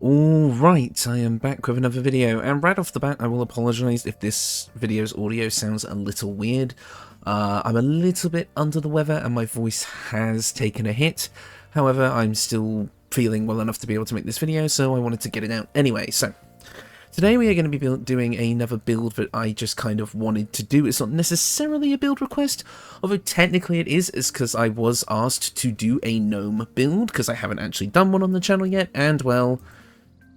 Alright, I am back with another video, and right off the bat I will apologise if this video's audio sounds a little weird. I'm a little bit under the weather and my voice has taken a hit. However, I'm still feeling well enough to be able to make this video, so I wanted to get it out anyway. So, today we are going to be doing another build that I just kind of wanted to do. It's not necessarily a build request, although technically it is because I was asked to do a gnome build, because I haven't actually done one on the channel yet, and well,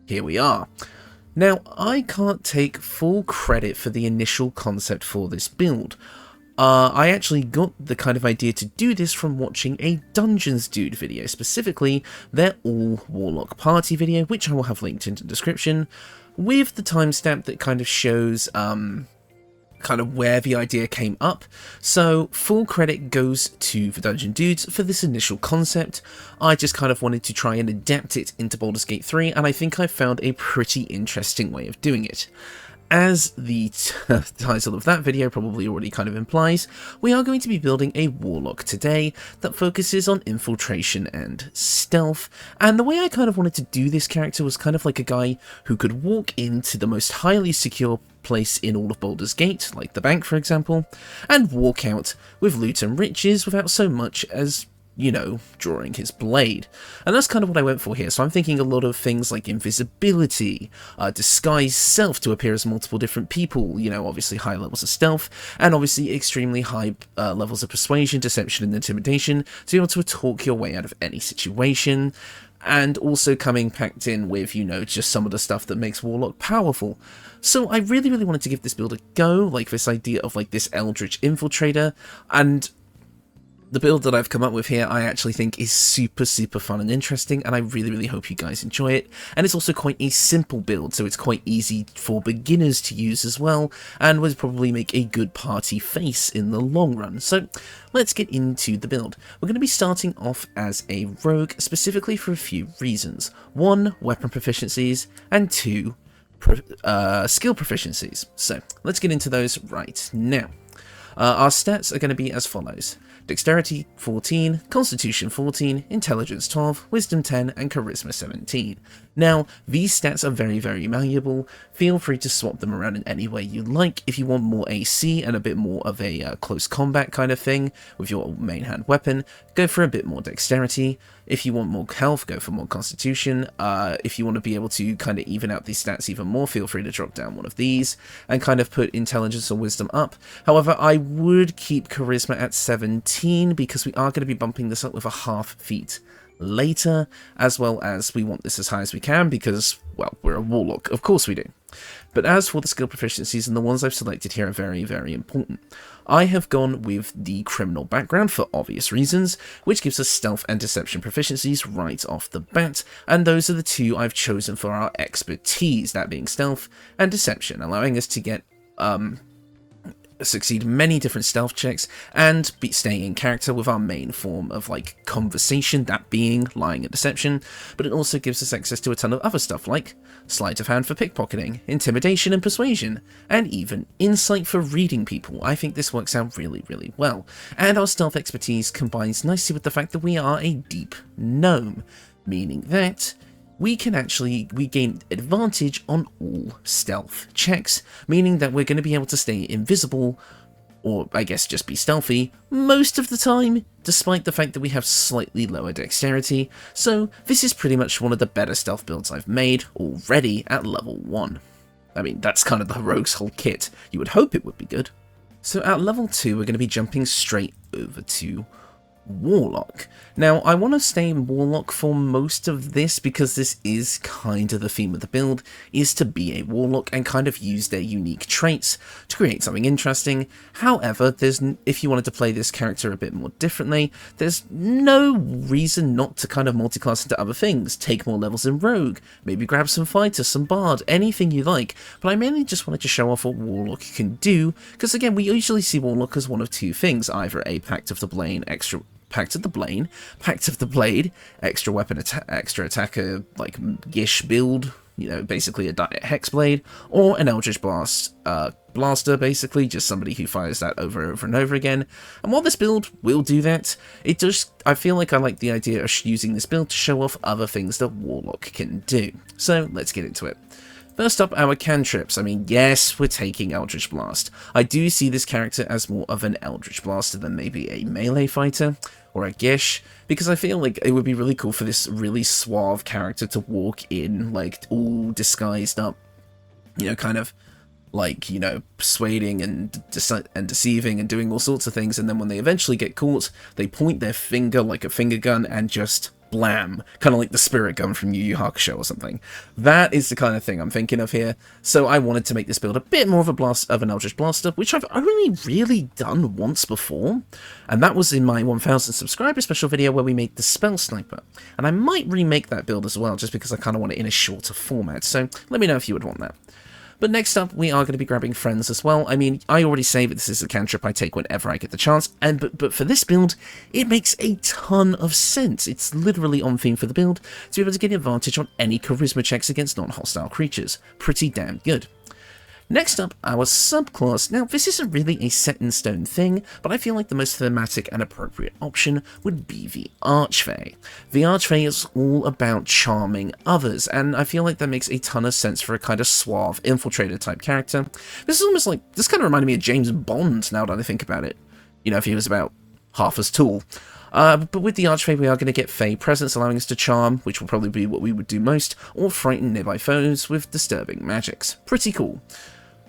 here we are. Now, I can't take full credit for the initial concept for this build. I actually got the kind of idea to do this from watching a Dungeons Dude video, specifically their all Warlock party video, which I will have linked in the description, with the timestamp that kind of shows kind of where the idea came up. So full credit goes to the Dungeon Dudes for this initial concept. I just kind of wanted to try and adapt it into Baldur's Gate 3, and I think I found a pretty interesting way of doing it. As the title of that video probably already kind of implies, we are going to be building a Warlock today that focuses on infiltration and stealth, and the way I kind of wanted to do this character was kind of like a guy who could walk into the most highly secure place in all of Baldur's Gate, like the bank for example, and walk out with loot and riches without so much as, you know, drawing his blade. And that's kind of what I went for here. So I'm thinking a lot of things like invisibility, disguise self to appear as multiple different people, you know, obviously high levels of stealth, and obviously extremely high levels of persuasion, deception, and intimidation to be able to talk your way out of any situation. And also coming packed in with, you know, just some of the stuff that makes Warlock powerful. So I really wanted to give this build a go, like this idea of like this Eldritch Infiltrator, and the build that I've come up with here I actually think is super fun and interesting, and I really hope you guys enjoy it. And it's also quite a simple build, so it's quite easy for beginners to use as well, and would probably make a good party face in the long run. So let's get into the build. We're going to be starting off as a rogue, specifically for a few reasons. 1, weapon proficiencies, and 2, skill proficiencies. So let's get into those right now. Our stats are going to be as follows: Dexterity 14, Constitution 14, Intelligence 12, Wisdom 10, and Charisma 17. Now, these stats are very malleable. Feel free to swap them around in any way you like. If you want more AC and a bit more of a close combat kind of thing with your main hand weapon, go for a bit more Dexterity. If you want more health, go for more Constitution. If you want to be able to kind of even out these stats even more, feel free to drop down one of these and kind of put Intelligence or Wisdom up. However, I would keep Charisma at 17 because we are going to be bumping this up with a half feat later, as well as we want this as high as we can because, well, we're a Warlock, of course we do. But as for the skill proficiencies, and the ones I've selected here are very important. I have gone with the criminal background for obvious reasons, which gives us stealth and deception proficiencies right off the bat, and those are the two I've chosen for our expertise, that being stealth and deception, allowing us to get succeed many different stealth checks and be staying in character with our main form of like conversation, that being lying and deception. But it also gives us access to a ton of other stuff like sleight of hand for pickpocketing, intimidation and persuasion, and even insight for reading people. I think this works out really well, and our stealth expertise combines nicely with the fact that we are a deep gnome, meaning that we gain advantage on all stealth checks, meaning that we're going to be able to stay invisible, or I guess just be stealthy, most of the time, despite the fact that we have slightly lower dexterity. So this is pretty much one of the better stealth builds I've made already at level 1. I mean, that's kind of the rogue's whole kit. You would hope it would be good. So at level 2, we're going to be jumping straight over to Warlock. Now, I want to stay in Warlock for most of this because this is kind of the theme of the build, is to be a Warlock and kind of use their unique traits to create something interesting. However, if you wanted to play this character a bit more differently, there's no reason not to kind of multi-class into other things. Take more levels in Rogue, maybe grab some Fighter, some Bard, anything you like, but I mainly just wanted to show off what Warlock can do, because again, we usually see Warlock as one of two things, either a Pact of the Blade, extra weapon extra attacker, like Gish build, you know, basically a Hex Blade, or an Eldritch Blast blaster, basically, just somebody who fires that over and over and over again. And while this build will do that, I feel like I like the idea of using this build to show off other things that Warlock can do. So let's get into it. First up, our cantrips. I mean, yes, we're taking Eldritch Blast. I do see this character as more of an Eldritch Blaster than maybe a melee fighter, or a Gish, because I feel like it would be really cool for this really suave character to walk in, like, all disguised up, you know, kind of like, you know, persuading and deceiving and doing all sorts of things, and then when they eventually get caught, they point their finger like a finger gun and just blam, kind of like the spirit gun from Yu Yu Hakusho or something. That is the kind of thing I'm thinking of here, so I wanted to make this build a bit more of an Eldritch Blaster, which I've only really done once before, and that was in my 1000 subscriber special video where we made the Spell Sniper, and I might remake that build as well, just because I kind of want it in a shorter format, so let me know if you would want that. But next up, we are going to be grabbing friends as well. I mean, I already say that this is a cantrip I take whenever I get the chance, but for this build, it makes a ton of sense. It's literally on theme for the build to be able to get advantage on any charisma checks against non-hostile creatures. Pretty damn good. Next up, our subclass. Now, this isn't really a set-in-stone thing, but I feel like the most thematic and appropriate option would be the Archfey. The Archfey is all about charming others, and I feel like that makes a ton of sense for a kind of suave infiltrator-type character. This is almost like, this kind of reminded me of James Bond, now that I think about it. You know, if he was about half as tall. But with the Archfey, we are going to get Fey presence, allowing us to charm, which will probably be what we would do most, or frighten nearby foes with disturbing magics. Pretty cool.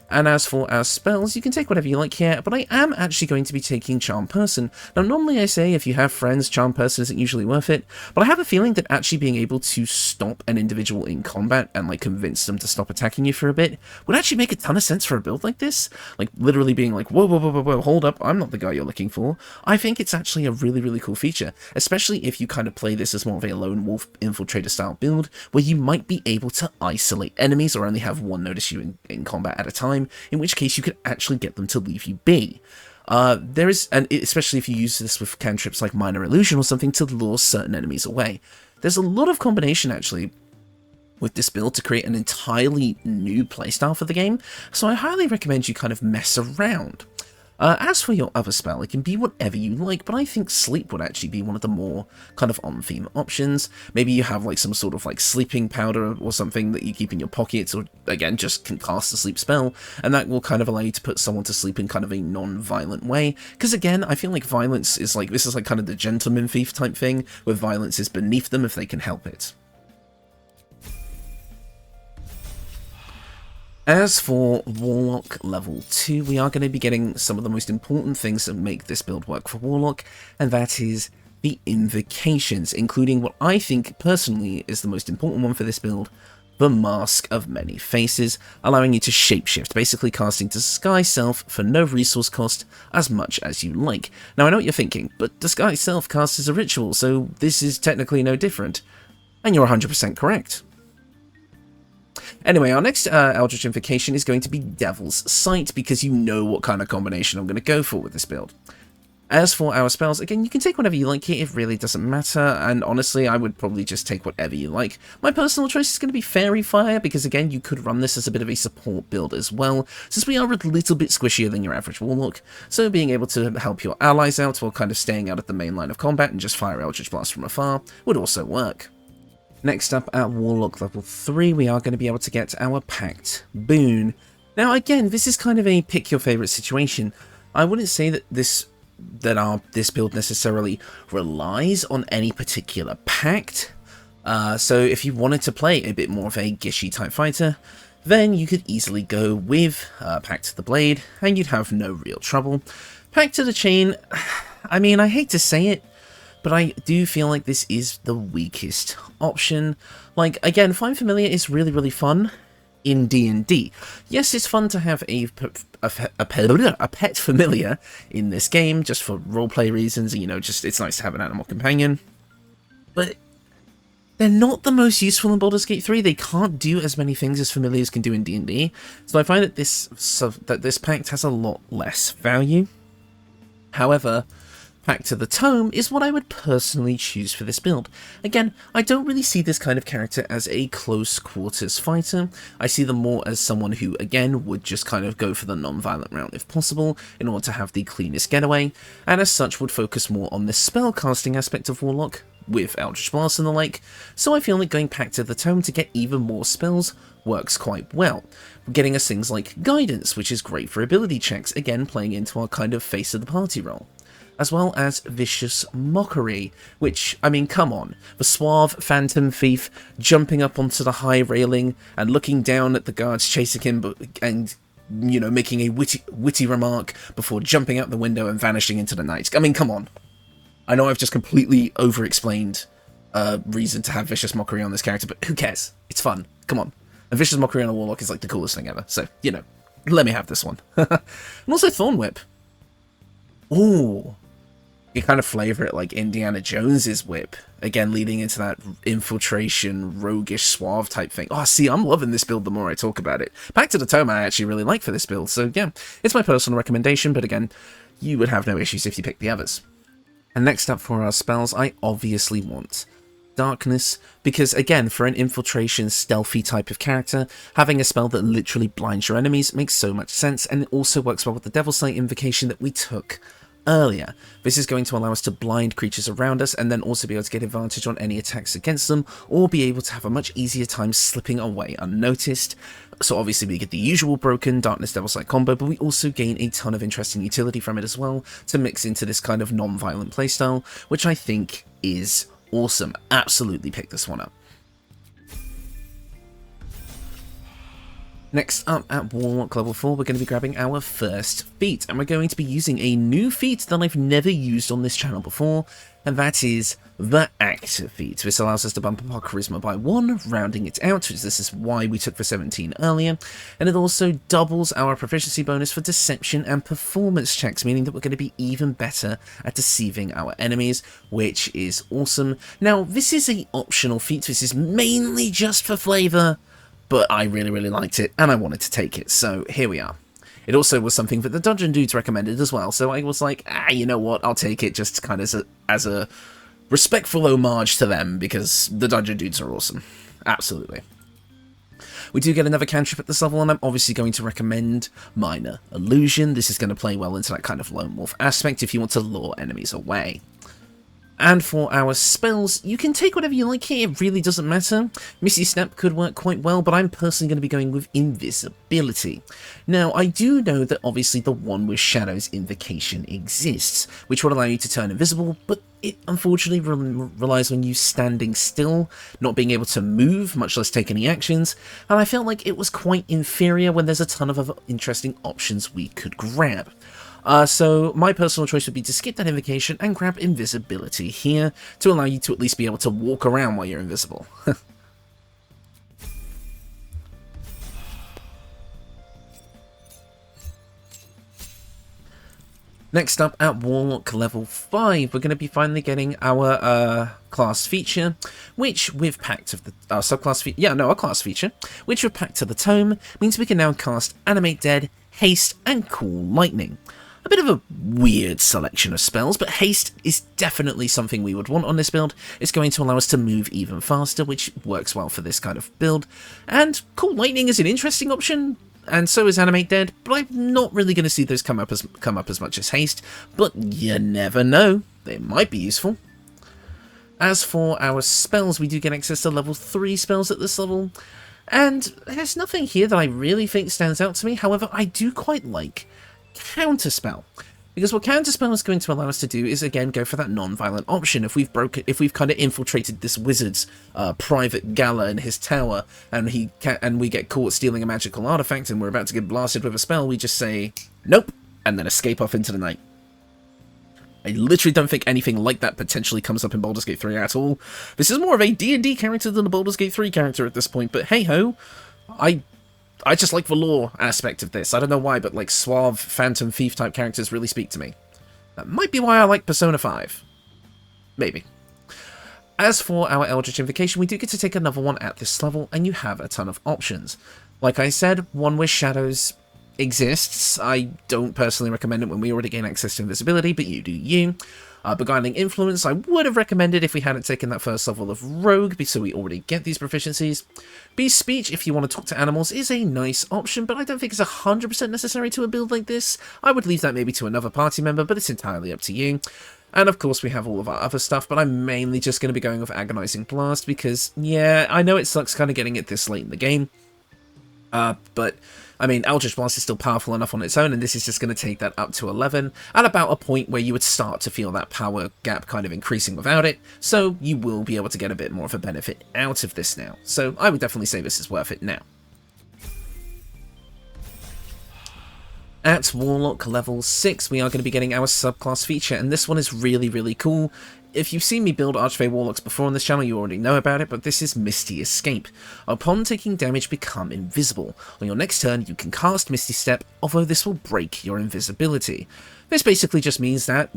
And as for our spells, you can take whatever you like here, but I am actually going to be taking Charm Person. Now, normally I say if you have friends, Charm Person isn't usually worth it, but I have a feeling that actually being able to stop an individual in combat and, like, convince them to stop attacking you for a bit would actually make a ton of sense for a build like this. Like, literally being like, whoa, whoa, whoa, whoa, whoa, hold up, I'm not the guy you're looking for. I think it's actually a really, really cool feature, especially if you kind of play this as more of a lone wolf infiltrator style build, where you might be able to isolate enemies or only have one notice you in combat at a time, in which case you could actually get them to leave you be. There is, and especially if you use this with cantrips like Minor Illusion or something to lure certain enemies away. There's a lot of combination actually with this build to create an entirely new playstyle for the game, so I highly recommend you kind of mess around. As for your other spell, it can be whatever you like, but I think sleep would actually be one of the more kind of on-theme options. Maybe you have like some sort of like sleeping powder or something that you keep in your pockets, or again, just can cast a sleep spell, and that will kind of allow you to put someone to sleep in kind of a non-violent way. Because again, I feel like violence is like, this is like kind of the gentleman thief type thing, where violence is beneath them if they can help it. As for Warlock level 2, we are going to be getting some of the most important things that make this build work for Warlock, and that is the Invocations, including what I think personally is the most important one for this build, the Mask of Many Faces, allowing you to shapeshift, basically casting Disguise Self for no resource cost as much as you like. Now I know what you're thinking, but Disguise Self casts as a ritual, so this is technically no different. And you're 100% correct. Anyway, our next Eldritch Invocation is going to be Devil's Sight, because you know what kind of combination I'm going to go for with this build. As for our spells, again, you can take whatever you like here, it really doesn't matter, and honestly, I would probably just take whatever you like. My personal choice is going to be Fairy Fire, because again, you could run this as a bit of a support build as well, since we are a little bit squishier than your average Warlock, so being able to help your allies out while kind of staying out at the main line of combat and just fire Eldritch Blast from afar would also work. Next up, at Warlock level 3, we are going to be able to get our Pact boon. Now again, this is kind of a pick your favourite situation. I wouldn't say that this build necessarily relies on any particular Pact. So if you wanted to play a bit more of a Gishy type fighter, then you could easily go with Pact to the Blade, and you'd have no real trouble. Pact to the Chain, I mean, I hate to say it, but I do feel like this is the weakest option. Like, again, Find Familiar is really, really fun in D&D. Yes, it's fun to have a pet familiar in this game, just for roleplay reasons, you know, just it's nice to have an animal companion. But they're not the most useful in Baldur's Gate 3. They can't do as many things as familiars can do in D&D. So I find that this Pact has a lot less value. However, Pact to the Tome is what I would personally choose for this build. Again, I don't really see this kind of character as a close quarters fighter. I see them more as someone who, again, would just kind of go for the non-violent route if possible, in order to have the cleanest getaway, and as such would focus more on the spellcasting aspect of Warlock, with Eldritch Blast and the like, so I feel like going Pact to the Tome to get even more spells works quite well, getting us things like Guidance, which is great for ability checks, again playing into our kind of face of the party role, as well as Vicious Mockery, which, I mean, come on, the suave phantom thief jumping up onto the high railing and looking down at the guards chasing him and, you know, making a witty remark before jumping out the window and vanishing into the night. I mean, come on. I know I've just completely over-explained reason to have Vicious Mockery on this character, but who cares? It's fun. Come on. And Vicious Mockery on a Warlock is like the coolest thing ever, so, you know, let me have this one. And also Thorn Whip. Ooh. You kind of flavour it like Indiana Jones's whip, again leading into that infiltration, roguish, suave type thing. Oh, see, I'm loving this build the more I talk about it. Pact to the Tome I actually really like for this build, so yeah, it's my personal recommendation, but again, you would have no issues if you pick the others. And next up for our spells, I obviously want Darkness, because again, for an infiltration, stealthy type of character, having a spell that literally blinds your enemies makes so much sense, and it also works well with the Devil's Sight invocation that we took earlier. This is going to allow us to blind creatures around us and then also be able to get advantage on any attacks against them, or be able to have a much easier time slipping away unnoticed. So obviously we get the usual broken Darkness Devil Sight combo, but we also gain a ton of interesting utility from it as well to mix into this kind of non-violent playstyle, which I think is awesome. Absolutely pick this one up. Next up at Warlock level 4, we're going to be grabbing our first feat, and we're going to be using a new feat that I've never used on this channel before, and that is the Actor feat. This allows us to bump up our Charisma by 1, rounding it out, which this is why we took the 17 earlier, and it also doubles our proficiency bonus for Deception and Performance checks, meaning that we're going to be even better at deceiving our enemies, which is awesome. Now, this is an optional feat, this is mainly just for flavour, but I really liked it, and I wanted to take it, so here we are. It also was something that the Dungeon Dudes recommended as well, so I was like, you know what, I'll take it just kind of as a respectful homage to them, because the Dungeon Dudes are awesome. Absolutely. We do get another cantrip at this level, and I'm obviously going to recommend Minor Illusion. This is going to play well into that kind of lone wolf aspect if you want to lure enemies away. And for our spells, you can take whatever you like here, it really doesn't matter. Misty Step could work quite well, but I'm personally going to be going with Invisibility. Now, I do know that obviously the One with Shadows invocation exists, which would allow you to turn invisible, but it unfortunately relies on you standing still, not being able to move, much less take any actions, and I felt like it was quite inferior when there's a ton of other interesting options we could grab. So my personal choice would be to skip that invocation and grab Invisibility here to allow you to at least be able to walk around while you're invisible. Next up at Warlock level 5, we're going to be finally getting our class feature, which with Pact of the our class feature, which with Pact of the Tome means we can now cast Animate Dead, Haste, and Cool Lightning. A bit of a weird selection of spells, but Haste is definitely something we would want on this build. It's going to allow us to move even faster, which works well for this kind of build. And Cool Lightning is an interesting option, and so is Animate Dead, but I'm not really going to see those come up as much as Haste, but you never know, they might be useful. As for our spells, we do get access to level 3 spells at this level, and there's nothing here that I really think stands out to me. However, I do quite like Counterspell, because what Counterspell is going to allow us to do is again go for that non-violent option. If we've kind of infiltrated this wizard's private gala in his tower, and we get caught stealing a magical artifact, and we're about to get blasted with a spell, we just say nope, and then escape off into the night. I literally don't think anything like that potentially comes up in Baldur's Gate 3 at all. This is more of a D&D character than a Baldur's Gate 3 character at this point, but hey ho, I just like the lore aspect of this. I don't know why, but like suave phantom thief type characters really speak to me. That might be why I like Persona 5. Maybe. As for our Eldritch Invocation, we do get to take another one at this level, and you have a ton of options. Like I said, One with Shadows exists. I don't personally recommend it when we already gain access to invisibility, but you do you. Beguiling Influence, I would have recommended if we hadn't taken that first level of Rogue, so we already get these proficiencies. Beast Speech, if you want to talk to animals, is a nice option, but I don't think it's 100% necessary to a build like this. I would leave that maybe to another party member, but it's entirely up to you. And of course we have all of our other stuff, but I'm mainly just going to be going with Agonizing Blast, because, yeah, I know it sucks kind of getting it this late in the game. But, I mean, Eldritch Blast is still powerful enough on its own, and this is just going to take that up to 11, at about a point where you would start to feel that power gap kind of increasing without it, so you will be able to get a bit more of a benefit out of this now. So I would definitely say this is worth it now. At Warlock level 6, we are going to be getting our subclass feature, and this one is really, really cool. If you've seen me build Archfey Warlocks before on this channel, you already know about it, but this is Misty Escape. Upon taking damage, become invisible. On your next turn, you can cast Misty Step, although this will break your invisibility. This basically just means that,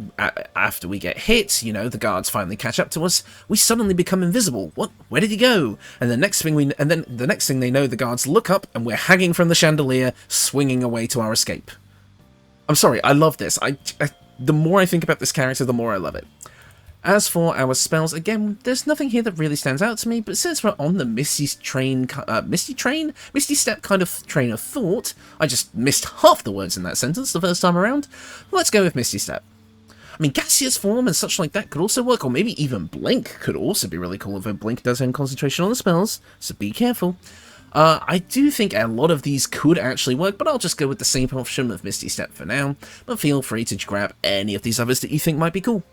after we get hit, you know, the guards finally catch up to us, we suddenly become invisible. What? Where did he go? And the next thing the next thing they know, the guards look up, and we're hanging from the chandelier, swinging away to our escape. I'm sorry, I love this. The more I think about this character, the more I love it. As for our spells, again, there's nothing here that really stands out to me, but since we're on the Misty Step kind of train of thought, I just missed half the words in that sentence the first time around, let's go with Misty Step. I mean, gaseous form and such like that could also work, or maybe even Blink could also be really cool, although Blink does end concentration on the spells, so be careful. I do think a lot of these could actually work, but I'll just go with the same option of Misty Step for now, but feel free to grab any of these others that you think might be cool.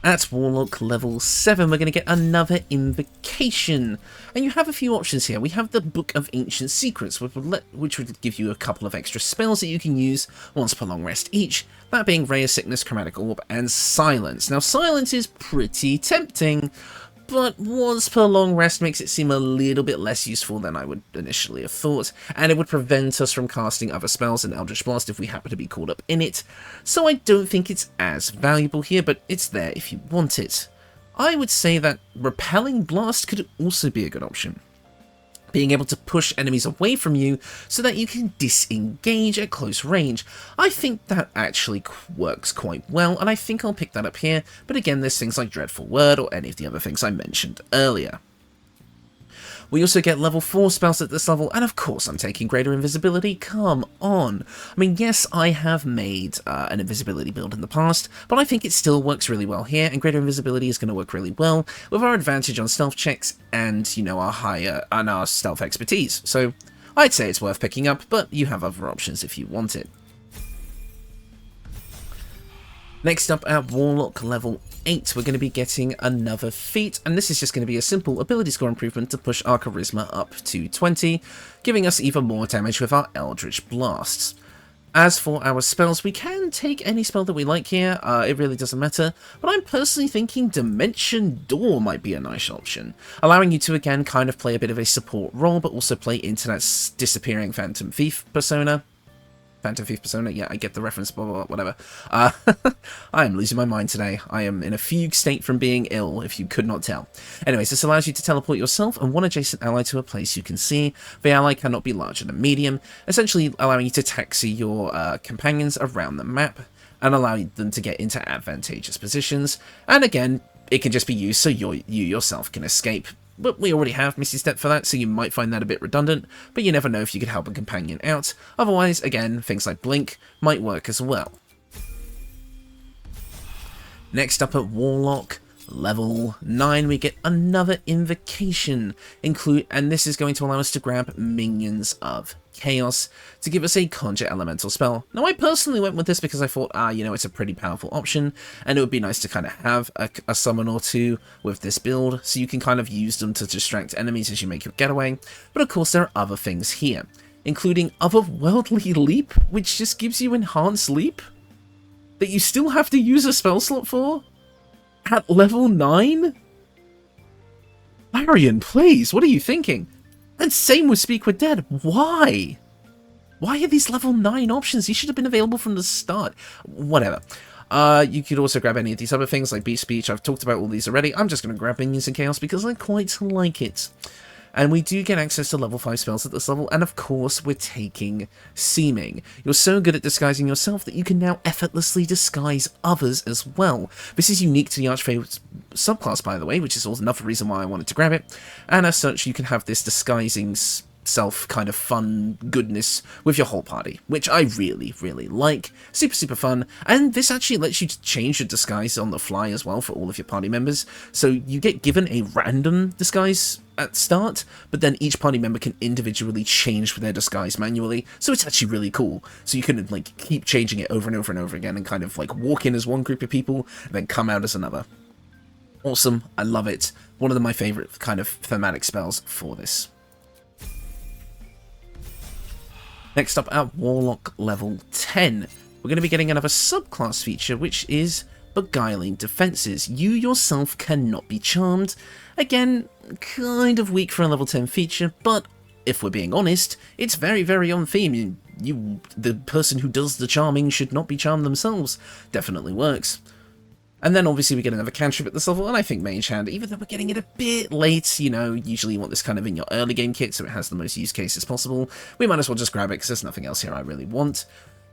At Warlock level 7, we're going to get another Invocation. And you have a few options here. We have the Book of Ancient Secrets, which would give you a couple of extra spells that you can use once per long rest each, that being Ray of Sickness, Chromatic Orb, and Silence. Now, Silence is pretty tempting, but once per long rest makes it seem a little bit less useful than I would initially have thought, and it would prevent us from casting other spells in Eldritch Blast if we happen to be caught up in it, so I don't think it's as valuable here, but it's there if you want it. I would say that Repelling Blast could also be a good option, being able to push enemies away from you so that you can disengage at close range. I think that actually works quite well, and I think I'll pick that up here, but again, there's things like Dreadful Word or any of the other things I mentioned earlier. We also get level 4 spells at this level, and of course I'm taking Greater Invisibility, come on. I mean, yes, I have made an invisibility build in the past, but I think it still works really well here, and Greater Invisibility is going to work really well with our advantage on stealth checks and, you know, our stealth expertise. So I'd say it's worth picking up, but you have other options if you want it. Next up at Warlock level 8, we're going to be getting another feat, and this is just going to be a simple ability score improvement to push our charisma up to 20, giving us even more damage with our Eldritch Blasts. As for our spells, we can take any spell that we like here, it really doesn't matter, but I'm personally thinking Dimension Door might be a nice option, allowing you to again kind of play a bit of a support role, but also play into that disappearing Phantom Thief persona. Phantom Thief persona, yeah, I get the reference, blah, blah, blah, whatever. I am losing my mind today. I am in a fugue state from being ill, if you could not tell. Anyways, this allows you to teleport yourself and one adjacent ally to a place you can see. The ally cannot be larger than medium, essentially allowing you to taxi your companions around the map and allowing them to get into advantageous positions. And again, it can just be used so you yourself can escape. But we already have Misty Step for that, so you might find that a bit redundant, but you never know if you could help a companion out. Otherwise, again, things like Blink might work as well. Next up at Warlock level 9, we get another Invocation, and this is going to allow us to grab Minions of Chaos to give us a Conjure Elemental spell. Now, I personally went with this because I thought, you know, it's a pretty powerful option, and it would be nice to kind of have a summon or two with this build, so you can kind of use them to distract enemies as you make your getaway. But of course, there are other things here, including Otherworldly Leap, which just gives you Enhanced Leap that you still have to use a spell slot for at level 9? Larian, please, what are you thinking? And same with Speak with Dead. Why? Why are these level 9 options? These should have been available from the start. Whatever. You could also grab any of these other things like Beast Speech. I've talked about all these already. I'm just going to grab Minions and Chaos because I quite like it. And we do get access to level 5 spells at this level, and of course we're taking Seeming. You're so good at disguising yourself that you can now effortlessly disguise others as well. This is unique to the Archfey subclass, by the way, which is also another reason why I wanted to grab it, and as such you can have this disguising self kind of fun goodness with your whole party, which I really like. Super fun, and this actually lets you change your disguise on the fly as well for all of your party members, so you get given a random disguise at start, but then each party member can individually change their disguise manually, so it's actually really cool. So you can like keep changing it over and over and over again, and kind of like walk in as one group of people and then come out as another. Awesome, I love it. One of my favorite kind of thematic spells for this. Next up at Warlock level 10, we're going to be getting another subclass feature, which is Beguiling Defenses. You yourself cannot be charmed. Again, kind of weak for a level 10 feature, but if we're being honest, it's very on theme. The person who does the charming should not be charmed themselves. Definitely works. And then obviously we get another cantrip at this level, and I think Mage Hand, even though we're getting it a bit late, you know, usually you want this kind of in your early game kit so it has the most use cases possible, we might as well just grab it because there's nothing else here I really want.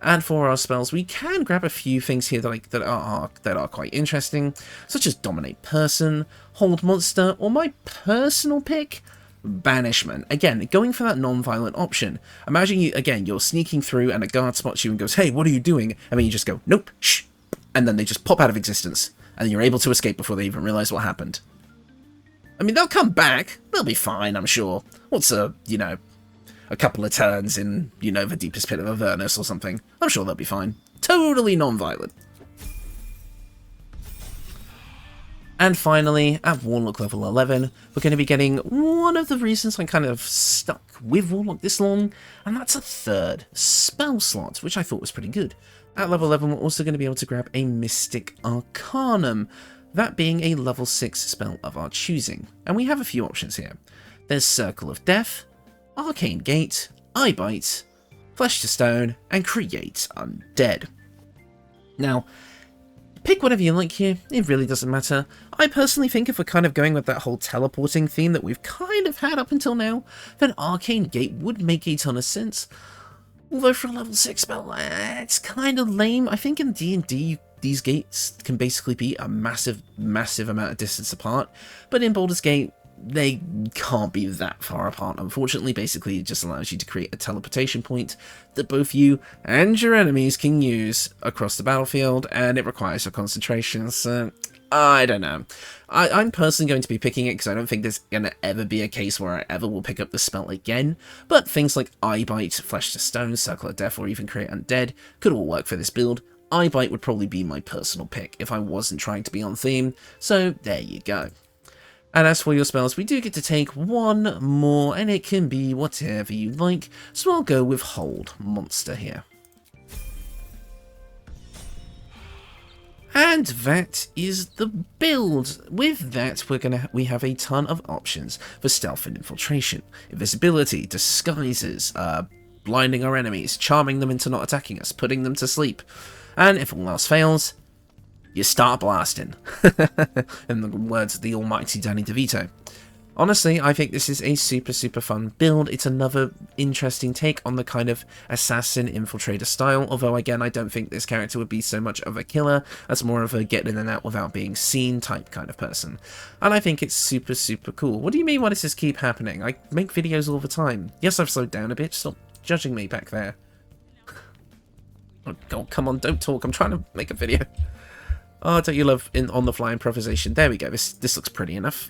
And for our spells, we can grab a few things here that are quite interesting, such as Dominate Person, Hold Monster, or my personal pick, Banishment. Again, going for that non-violent option. Imagine you're sneaking through and a guard spots you and goes, "Hey, what are you doing?" And then you just go, "Nope, shh." And then they just pop out of existence, and then you're able to escape before they even realize what happened. I mean, they'll come back. They'll be fine, I'm sure. What's a couple of turns in, the deepest pit of Avernus or something. I'm sure they'll be fine. Totally non-violent. And finally, at Warlock level 11, we're going to be getting one of the reasons I'm kind of stuck with Warlock this long, and that's a third spell slot, which I thought was pretty good. At level 11, we're also going to be able to grab a Mystic Arcanum, that being a level 6 spell of our choosing. And we have a few options here. There's Circle of Death, Arcane Gate, Eye Bite, Flesh to Stone, and Create Undead. Now, pick whatever you like here, it really doesn't matter. I personally think if we're kind of going with that whole teleporting theme that we've kind of had up until now, then Arcane Gate would make a ton of sense. Although for a level 6 spell, it's kind of lame. I think in D&D, these gates can basically be a massive amount of distance apart, but in Baldur's Gate, they can't be that far apart, unfortunately. Basically, it just allows you to create a teleportation point that both you and your enemies can use across the battlefield, and it requires your concentration, so I don't know. I'm personally going to be picking it because I don't think there's going to ever be a case where I ever will pick up the spell again, but things like Eye Bite, Flesh to Stone, Circle of Death, or even Create Undead could all work for this build. Eye Bite would probably be my personal pick if I wasn't trying to be on theme, so there you go. And as for your spells, we do get to take one more, and it can be whatever you like, so I'll go with Hold Monster here. And that is the build. With that, we have a ton of options for stealth and infiltration, invisibility, disguises, blinding our enemies, charming them into not attacking us, putting them to sleep, and if all else fails, you start blasting. In the words of the almighty Danny DeVito. Honestly, I think this is a super fun build. It's another interesting take on the kind of assassin infiltrator style, although again, I don't think this character would be so much of a killer as more of a get in and out without being seen type kind of person. And I think it's super cool. What do you mean, why does this keep happening? I make videos all the time. Yes, I've slowed down a bit. Stop judging me back there. Oh, God, come on, don't talk. I'm trying to make a video. Oh, don't you love on-the-fly improvisation? There we go. This looks pretty enough.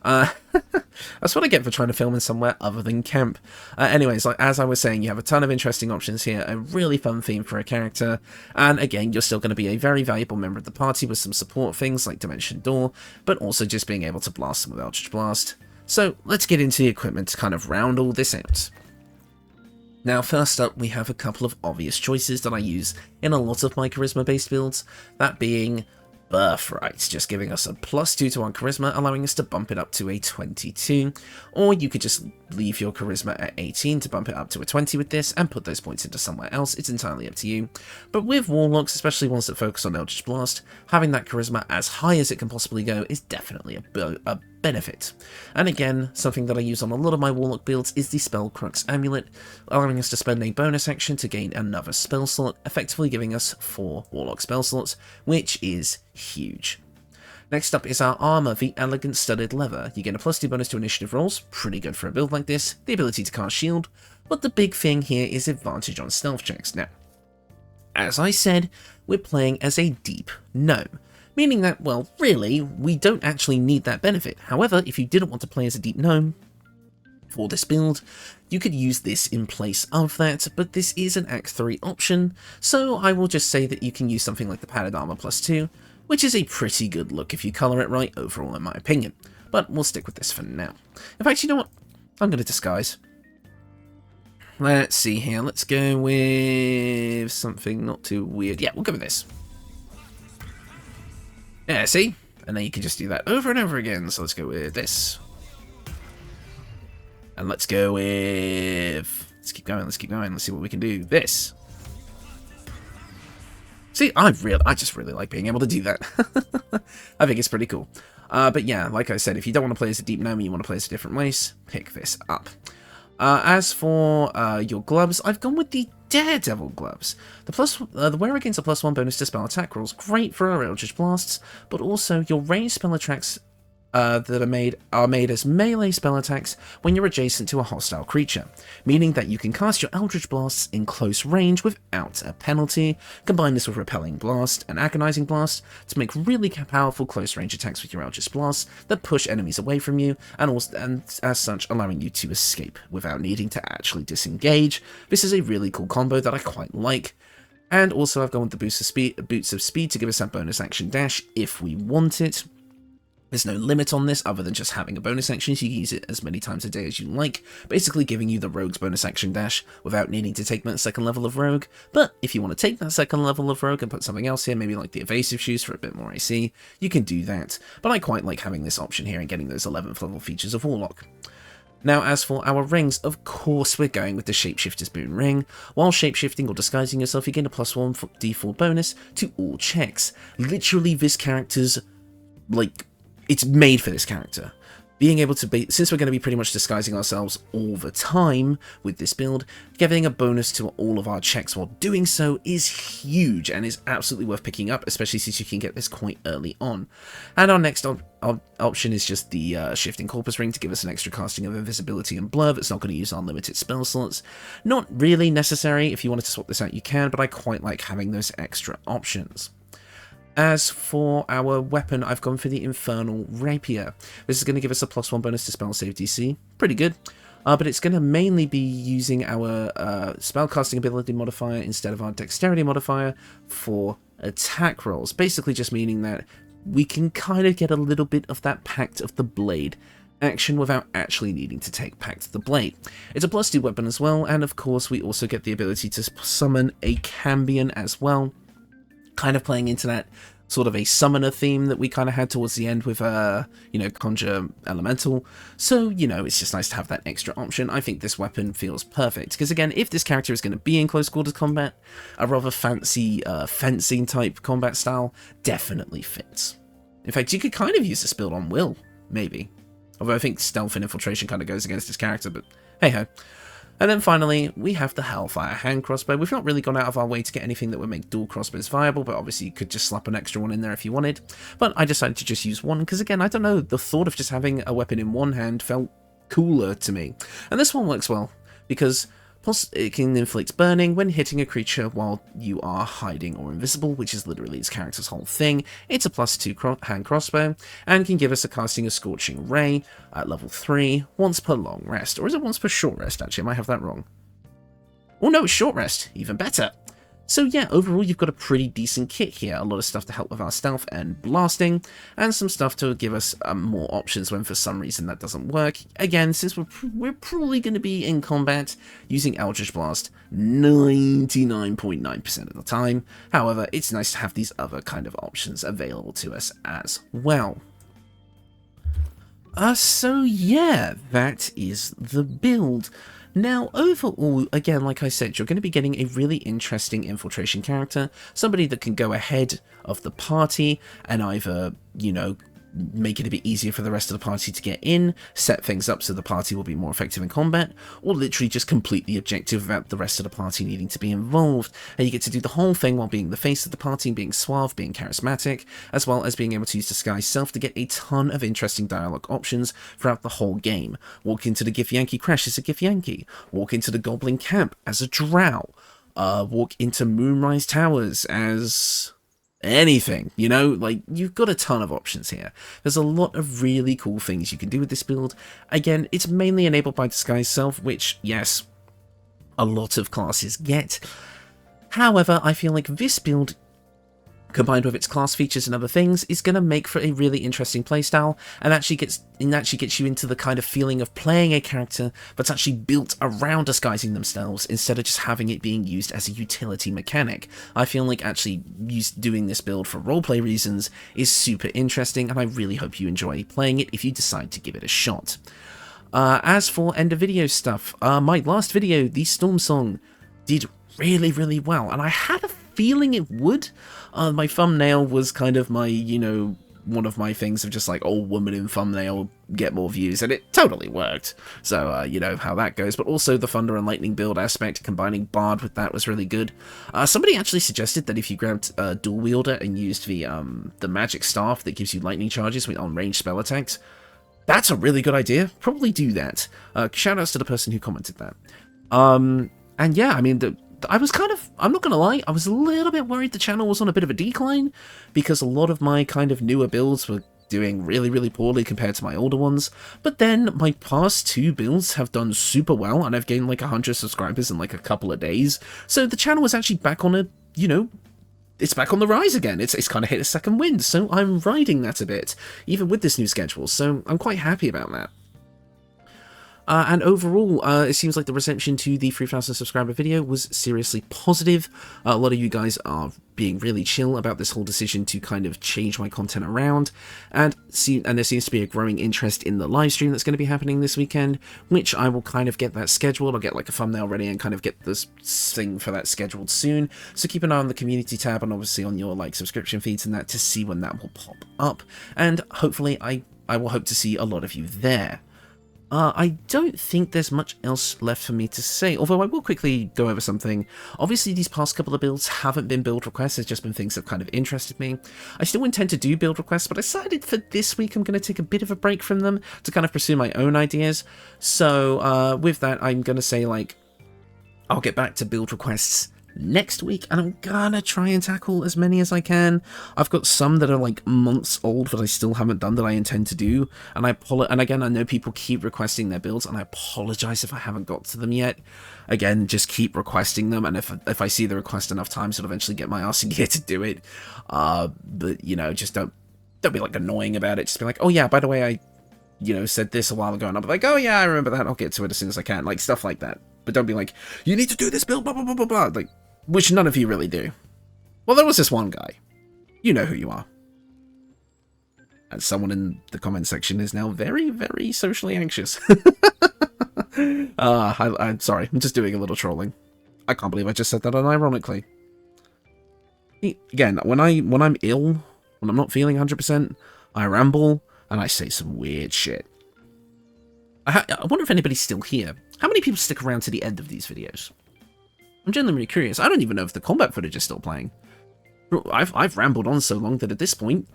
That's what I get for trying to film in somewhere other than camp. Anyways, like as I was saying, you have a ton of interesting options here, a really fun theme for a character, and again, you're still going to be a very valuable member of the party with some support things like Dimension Door, but also just being able to blast them with Eldritch Blast. So let's get into the equipment to kind of round all this out. Now, first up, we have a couple of obvious choices that I use in a lot of my charisma-based builds, that being Birthright, just giving us a +2 to our charisma, allowing us to bump it up to a 22, or you could just leave your charisma at 18 to bump it up to a 20 with this, and put those points into somewhere else. It's entirely up to you. But with Warlocks, especially ones that focus on Eldritch Blast, having that charisma as high as it can possibly go is definitely a benefit. And again, something that I use on a lot of my Warlock builds is the Spellcrux Amulet, allowing us to spend a bonus action to gain another spell slot, effectively giving us 4 Warlock spell slots, which is huge. Next up is our Armour, the Elegant Studded Leather. You get a +2 bonus to initiative rolls, pretty good for a build like this, the ability to cast shield, but the big thing here is advantage on stealth checks. Now, as I said, we're playing as a deep gnome, meaning that, well, really, we don't actually need that benefit. However, if you didn't want to play as a deep gnome for this build, you could use this in place of that, but this is an Act 3 option, so I will just say that you can use something like the Padded Armour +2, which is a pretty good look if you colour it right overall in my opinion, but we'll stick with this for now. In fact, you know what? I'm going to disguise. Let's see here, let's go with something not too weird. Yeah, we'll go with this. Yeah, see? And then you can just do that over and over again, so let's go with this. And let's go with... let's keep going, let's see what we can do. This. See, I just really like being able to do that. I think it's pretty cool. But yeah, like I said, if you don't want to play as a deep gnome and you want to play as a different race, pick this up. As for your gloves, I've gone with the Daredevil gloves. The wearer gains a +1 bonus to spell attack rolls, great for our Eldritch Blasts, but also your ranged spell attacks that are made as melee spell attacks when you're adjacent to a hostile creature, meaning that you can cast your Eldritch Blasts in close range without a penalty. Combine this with Repelling Blast and Agonizing Blast to make really powerful close range attacks with your Eldritch Blasts that push enemies away from you, and as such allowing you to escape without needing to actually disengage. This is a really cool combo that I quite like. And also I've gone with the Boots of Speed to give us that bonus action dash if we want it. There's no limit on this other than just having a bonus action, so you can use it as many times a day as you like, basically giving you the Rogue's bonus action dash without needing to take that second level of Rogue. But if you want to take that second level of Rogue and put something else here, maybe like the Evasive Shoes for a bit more AC, you can do that. But I quite like having this option here and getting those 11th level features of Warlock. Now, as for our rings, of course we're going with the Shapeshifter's Boon Ring. While shapeshifting or disguising yourself, you gain a +1 default bonus to all checks. Literally, this character's, like... it's made for this character. Being able to be, since we're going to be pretty much disguising ourselves all the time with this build, giving a bonus to all of our checks while doing so is huge and is absolutely worth picking up, especially since you can get this quite early on. And our next option is just the Shifting Corpus Ring to give us an extra casting of Invisibility and Blur that's not going to use unlimited spell slots. Not really necessary. If you wanted to swap this out, you can, but I quite like having those extra options. As for our weapon, I've gone for the Infernal Rapier. This is going to give us a +1 bonus to spell save DC. Pretty good. But it's going to mainly be using our spellcasting ability modifier instead of our dexterity modifier for attack rolls. Basically just meaning that we can kind of get a little bit of that Pact of the Blade action without actually needing to take Pact of the Blade. It's a +2 weapon as well, and of course we also get the ability to summon a Cambion as well. Kind of playing into that sort of a summoner theme that we kind of had towards the end with, Conjure Elemental. So, it's just nice to have that extra option. I think this weapon feels perfect, because again, if this character is going to be in close quarters combat, a rather fancy fencing type combat style definitely fits. In fact, you could kind of use this build on Will, maybe. Although I think Stealth and Infiltration kind of goes against this character, but hey-ho. And then finally, we have the Hellfire Hand Crossbow. We've not really gone out of our way to get anything that would make dual crossbows viable, but obviously you could just slap an extra one in there if you wanted. But I decided to just use one, because again, I don't know, the thought of just having a weapon in one hand felt cooler to me. And this one works well, because plus it can inflict burning when hitting a creature while you are hiding or invisible, which is literally its character's whole thing. It's a +2 hand crossbow, and can give us a casting of Scorching Ray at level 3, once per long rest. Or is it once per short rest, actually? I might have that wrong. Oh no, it's short rest. Even better. So yeah, overall you've got a pretty decent kit here. A lot of stuff to help with our stealth and blasting, and some stuff to give us more options when for some reason that doesn't work. Again, since we're probably going to be in combat using Eldritch Blast 99.9% of the time. However, it's nice to have these other kind of options available to us as well. So yeah, that is the build. Now, overall, again, like I said, you're going to be getting a really interesting infiltration character, somebody that can go ahead of the party and either, make it a bit easier for the rest of the party to get in, set things up so the party will be more effective in combat, or literally just complete the objective without the rest of the party needing to be involved. And you get to do the whole thing while being the face of the party, being suave, being charismatic, as well as being able to use Disguise Self to get a ton of interesting dialogue options throughout the whole game. Walk into the Githyanki Crash as a Githyanki, walk into the Goblin Camp as a Drow, walk into Moonrise Towers as anything, you know, like, you've got a ton of options here. There's a lot of really cool things you can do with this build. Again, it's mainly enabled by Disguise Self, which, yes, a lot of classes get. However, I feel like this build, combined with its class features and other things, is going to make for a really interesting playstyle, and actually gets you into the kind of feeling of playing a character that's actually built around disguising themselves instead of just having it being used as a utility mechanic. I feel like actually doing this build for roleplay reasons is super interesting, and I really hope you enjoy playing it if you decide to give it a shot. As for end of video stuff, my last video, the Storm Song, did really, really well, and I had a feeling it would. My thumbnail was kind of my, you know, one of my things of just like, old woman in thumbnail, get more views, and it totally worked. So, you know how that goes. But also the Thunder and Lightning build aspect, combining Bard with that was really good. Somebody actually suggested that if you grabbed Dual Wielder and used the magic staff that gives you lightning charges on ranged spell attacks, that's a really good idea. Probably do that. Shoutouts to the person who commented that. And yeah, I mean, I was kind of, I'm not going to lie, I was a little bit worried the channel was on a bit of a decline, because a lot of my kind of newer builds were doing really, really poorly compared to my older ones. But then my past 2 builds have done super well, and I've gained like 100 subscribers in like a couple of days. So the channel was actually back on a, you know, it's back on the rise again. It's kind of hit a second wind, so I'm riding that a bit, even with this new schedule, so I'm quite happy about that. And overall, it seems like the reception to the 3,000 subscriber video was seriously positive. A lot of you guys are being really chill about this whole decision to kind of change my content around, and there seems to be a growing interest in the live stream that's going to be happening this weekend, which I will kind of get that scheduled. I'll get like a thumbnail ready and kind of get this thing for that scheduled soon. So keep an eye on the community tab and obviously on your like subscription feeds and that to see when that will pop up. And hopefully I will hope to see a lot of you there. I don't think there's much else left for me to say, although I will quickly go over something. Obviously, these past couple of builds haven't been build requests, there's just been things that kind of interested me. I still intend to do build requests, but I decided for this week I'm going to take a bit of a break from them to kind of pursue my own ideas. So, with that, I'm going to say, like, I'll get back to build requests next week, and I'm gonna try and tackle as many as I can. I've got some that are like months old that I still haven't done that I intend to do, and and again, I know people keep requesting their builds, and I apologize if I haven't got to them yet. Again, just keep requesting them, and if I see the request enough times, I'll eventually get my ass in gear to do it. But you know, just don't be like annoying about it. Just be like, oh yeah, by the way, I said this a while ago, and I'll be like, oh yeah, I remember that. I'll get to it as soon as I can, like stuff like that. But don't be like, you need to do this build, blah blah blah blah blah, like. Which none of you really do. Well, there was this one guy. You know who you are. And someone in the comment section is now very, very socially anxious. I'm sorry, I'm just doing a little trolling. I can't believe I just said that unironically. Again, when I'm ill, when I'm not feeling 100%, I ramble, and I say some weird shit. I wonder if anybody's still here. How many people stick around to the end of these videos? I'm genuinely curious. I don't even know if the combat footage is still playing. I've rambled on so long that at this point,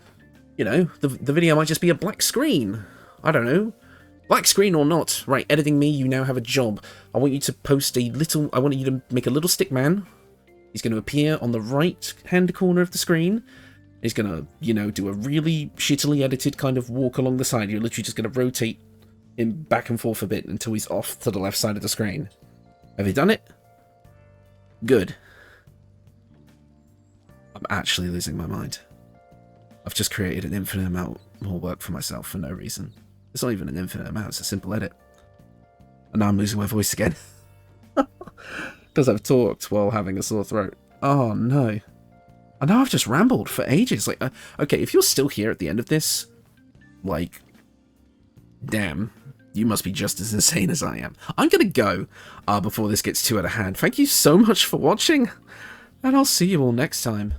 you know, the video might just be a black screen. I don't know. Black screen or not. Right, editing me, you now have a job. I want you to post I want you to make a little stick man. He's going to appear on the right-hand corner of the screen. He's going to, you know, do a really shittily edited kind of walk along the side. You're literally just going to rotate him back and forth a bit until he's off to the left side of the screen. Have you done it? Good. I'm actually losing my mind. I've just created an infinite amount more work for myself for no reason. It's not even an infinite amount, it's a simple edit. And now I'm losing my voice again. Because I've talked while having a sore throat. Oh no. And now I've just rambled for ages. Like, okay, if you're still here at the end of this, like, damn. You must be just as insane as I am. I'm going to go before this gets too out of hand. Thank you so much for watching, and I'll see you all next time.